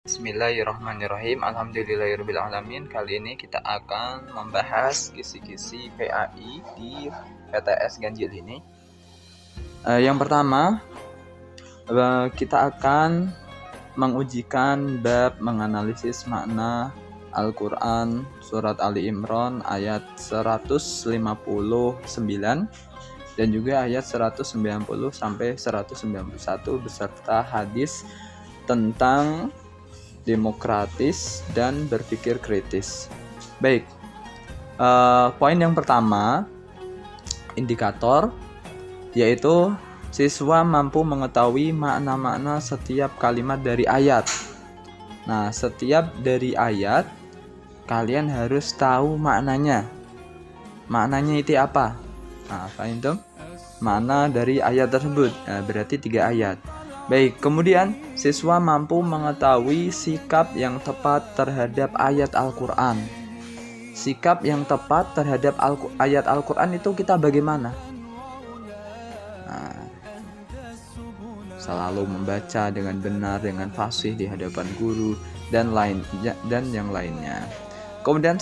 Bismillahirrahmanirrahim. Alhamdulillahirrahmanirrahim. Kali ini kita akan membahas kisi-kisi PAI di PTS Ganjil ini. Yang pertama, kita akan mengujikan bab menganalisis makna Al-Quran Surat Ali Imran ayat 159 dan juga ayat 190 sampai 191 beserta hadis tentang demokratis dan berpikir kritis. Baik, poin yang pertama, indikator, yaitu siswa mampu mengetahui makna-makna setiap kalimat dari ayat. Nah, setiap dari ayat kalian harus tahu maknanya. Maknanya itu apa? Nah, paham itu? Makna dari ayat tersebut. Nah, berarti 3 ayat. Baik, kemudian siswa mampu mengetahui sikap yang tepat terhadap ayat Al-Quran. Sikap yang tepat terhadap ayat Al-Quran itu kita bagaimana? Nah, selalu membaca dengan benar, dengan fasih di hadapan guru dan yang lainnya. Kemudian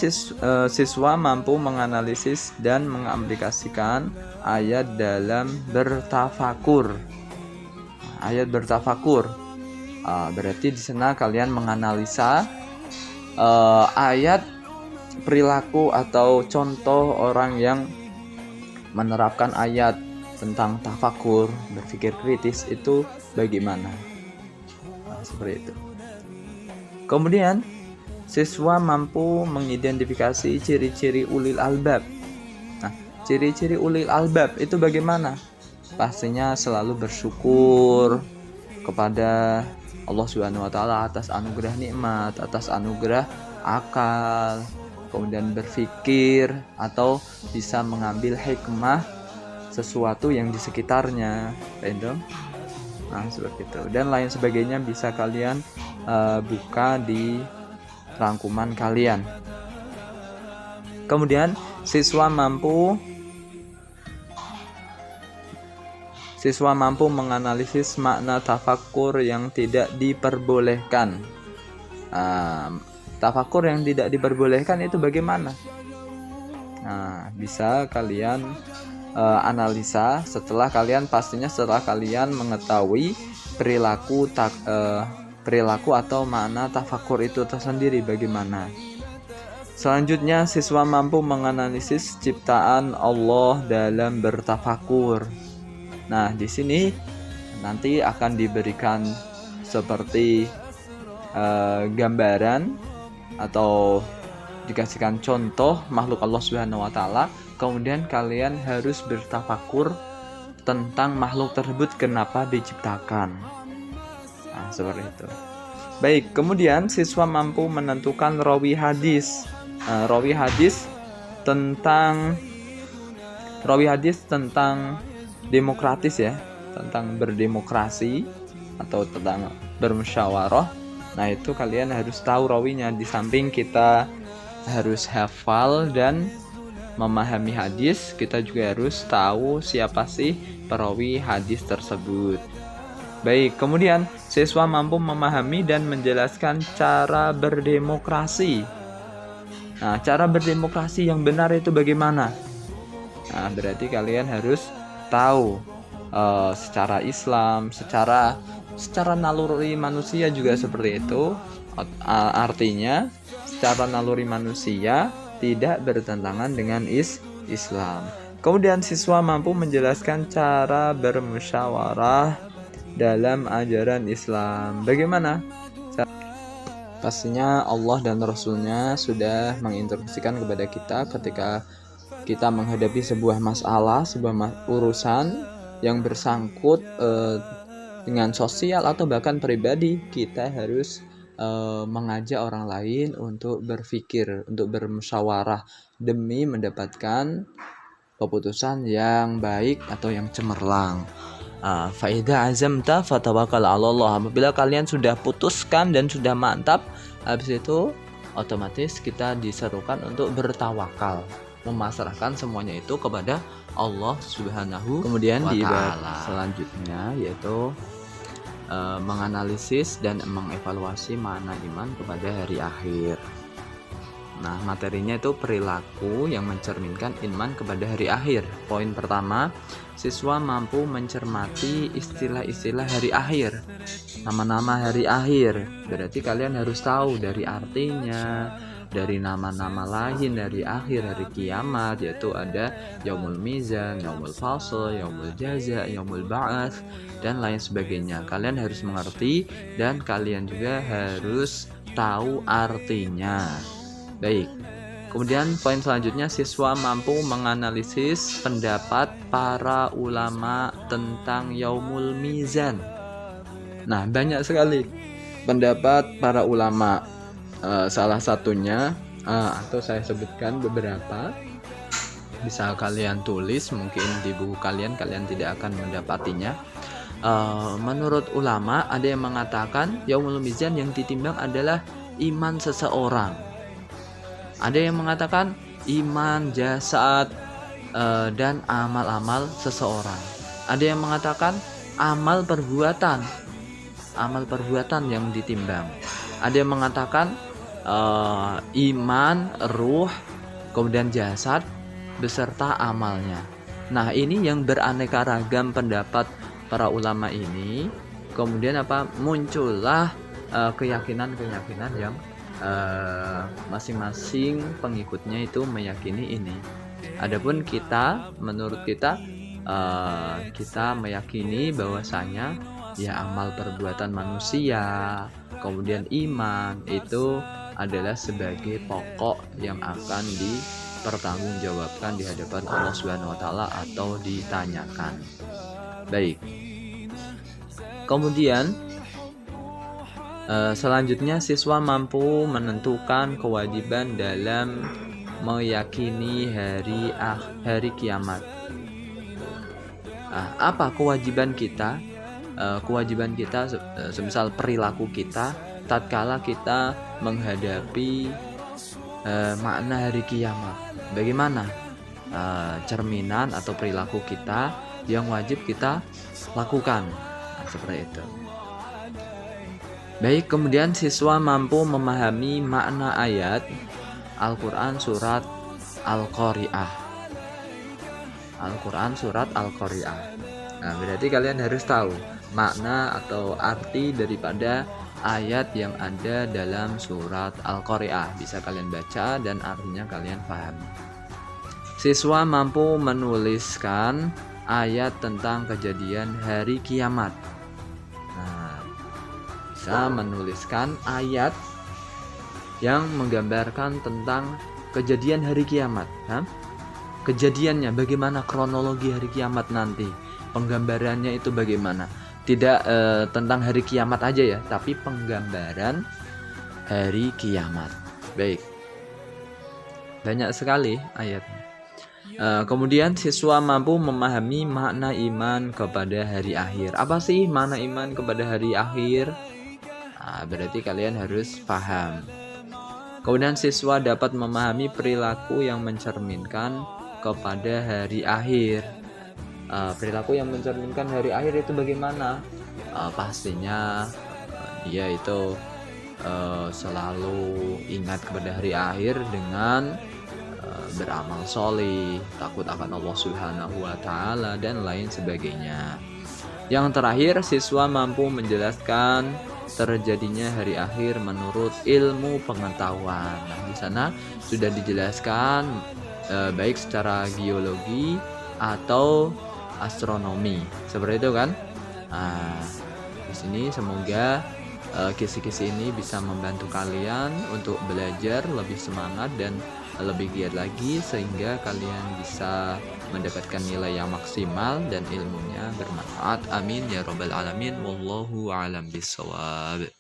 siswa mampu menganalisis dan mengaplikasikan ayat dalam bertafakur. Ayat bertafakur, berarti di sana kalian menganalisa ayat, perilaku atau contoh orang yang menerapkan ayat tentang tafakur, berpikir kritis itu bagaimana. Nah, seperti itu. Kemudian siswa mampu mengidentifikasi ciri-ciri ulil albab. Nah, ciri-ciri ulil albab itu bagaimana? Pastinya selalu bersyukur kepada Allah Subhanahu wa taala atas anugerah nikmat, atas anugerah akal, kemudian berpikir atau bisa mengambil hikmah sesuatu yang di sekitarnya, random. Nah, seperti itu. Dan lain sebagainya bisa kalian buka di rangkuman kalian. Kemudian siswa mampu menganalisis makna tafakur yang tidak diperbolehkan. Tafakur yang tidak diperbolehkan itu bagaimana? Nah, bisa kalian analisa setelah kalian mengetahui perilaku atau makna tafakur itu tersendiri bagaimana. Selanjutnya, siswa mampu menganalisis ciptaan Allah dalam bertafakur. Nah, di sini nanti akan diberikan seperti gambaran atau dikasihkan contoh makhluk Allah Subhanahu wa taala, kemudian kalian harus bertafakur tentang makhluk tersebut kenapa diciptakan. Nah, seperti itu. Baik, kemudian siswa mampu menentukan rawi hadis. Rawi hadis tentang demokratis ya, tentang berdemokrasi atau tentang bermusyawarah. Nah, itu kalian harus tahu rawinya. Di samping kita harus hafal dan memahami hadis, kita juga harus tahu siapa sih perawi hadis tersebut. Baik, kemudian siswa mampu memahami dan menjelaskan cara berdemokrasi. Nah, cara berdemokrasi yang benar itu bagaimana? Nah, berarti kalian harus tahu secara Islam, secara naluri manusia juga seperti itu. Artinya secara naluri manusia tidak bertentangan dengan Islam. Kemudian siswa mampu menjelaskan cara bermusyawarah dalam ajaran Islam. Bagaimana? Pastinya Allah dan Rasulnya sudah menginstruksikan kepada kita ketika kita menghadapi sebuah masalah, sebuah urusan yang bersangkut dengan sosial atau bahkan pribadi, kita harus mengajak orang lain untuk berpikir, untuk bermusyawarah demi mendapatkan keputusan yang baik atau yang cemerlang. Faida azamta fatawakkal 'ala Allah. Apabila kalian sudah putuskan dan sudah mantap, habis itu otomatis kita diserukan untuk bertawakal, memasrahkan semuanya itu kepada Allah Subhanahu. Kemudian di bab selanjutnya yaitu menganalisis dan mengevaluasi makna iman kepada hari akhir. Nah, materinya itu perilaku yang mencerminkan iman kepada hari akhir. Poin pertama, siswa mampu mencermati istilah-istilah hari akhir. Nama-nama hari akhir, berarti kalian harus tahu dari artinya, dari nama-nama lain dari akhir hari kiamat, yaitu ada Yaumul Mizan, Yaumul Fasl, Yaumul Jaza, Yaumul Ba'ats, dan lain sebagainya. Kalian harus mengerti dan kalian juga harus tahu artinya. Baik, kemudian poin selanjutnya, siswa mampu menganalisis pendapat para ulama tentang Yaumul Mizan. Nah, banyak sekali pendapat para ulama. Salah satunya, atau saya sebutkan beberapa, bisa kalian tulis, mungkin di buku kalian tidak akan mendapatinya. Menurut ulama, ada yang mengatakan Yaumul Mizan yang ditimbang adalah iman seseorang. Ada yang mengatakan iman, jasad, dan amal-amal seseorang. Ada yang mengatakan amal perbuatan yang ditimbang. Ada yang mengatakan iman, ruh, kemudian jasad beserta amalnya. Nah, ini yang beraneka ragam pendapat para ulama ini. Kemudian muncullah keyakinan-keyakinan yang masing-masing pengikutnya itu meyakini ini. Adapun menurut kita meyakini bahwasanya ya amal perbuatan manusia, kemudian iman itu adalah sebagai pokok yang akan dipertanggungjawabkan di hadapan Allah Subhanahu wa taala atau ditanyakan. Baik. Kemudian selanjutnya, siswa mampu menentukan kewajiban dalam meyakini hari kiamat. Apa kewajiban kita? Kewajiban kita semisal perilaku kita tatkala kita menghadapi makna hari kiamat. Bagaimana cerminan atau perilaku kita yang wajib kita lakukan? Seperti itu. Baik, kemudian siswa mampu memahami makna ayat Al-Quran surat Al-Qari'ah. Al-Quran surat Al-Qari'ah. Nah, berarti kalian harus tahu makna atau arti daripada ayat yang ada dalam surat Al-Qari'ah. Bisa kalian baca dan artinya kalian pahami. Siswa mampu menuliskan ayat tentang kejadian hari kiamat. Menuliskan ayat yang menggambarkan tentang kejadian hari kiamat. Kejadiannya bagaimana, kronologi hari kiamat nanti, penggambarannya itu bagaimana. Tidak tentang hari kiamat aja ya, tapi penggambaran hari kiamat. Baik, banyak sekali ayatnya. Kemudian siswa mampu memahami makna iman kepada hari akhir. Apa sih makna iman kepada hari akhir? Berarti kalian harus paham. Kemudian siswa dapat memahami perilaku yang mencerminkan kepada hari akhir. Perilaku yang mencerminkan hari akhir itu bagaimana? Pastinya dia itu selalu ingat kepada hari akhir dengan beramal soleh, takut akan Allah Subhanahu wa taala, dan lain sebagainya. Yang terakhir, siswa mampu menjelaskan terjadinya hari akhir menurut ilmu pengetahuan. Nah, di sana sudah dijelaskan baik secara geologi atau astronomi. Seperti itu kan? Di sini semoga kisi-kisi ini bisa membantu kalian untuk belajar lebih semangat dan lebih giat lagi, sehingga kalian bisa mendapatkan nilai yang maksimal dan ilmunya bermanfaat. Amin ya rabbal alamin. Wallahu a'lam bishawab.